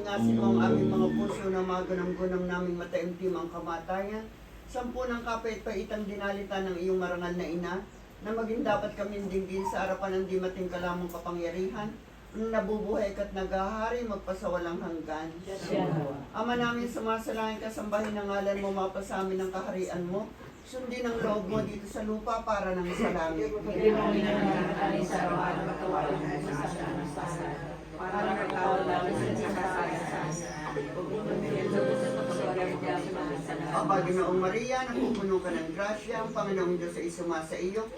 Ingnasin mo ang aming mga puso na maganang-gunang naming mataimtim ang kamatayan. Sampu ng kapait-paitang dinalita ng iyong marangal na ina, na maging dapat kami dinggin sa harapan ng di matingkalamang kapangyarihan, nabubuhay ka't naghahari magpasawalang hanggan. Ama namin sumasalangit, kasambahin ng ngalan mo, mapasa amin ang kaharian mo. Sundin ang loob mo dito sa lupa para nang sa langit. Bigyan mo kami ng nakakain sa araw-araw at katawan mo sa amin para nakatawag namin sa kasalanan. Huwag mo kami sa pagkasawalan sa mga Aba, Ginoong Maria, napupuno ka ng grasya, ang Panginoong Diyos ay sumasa iyo.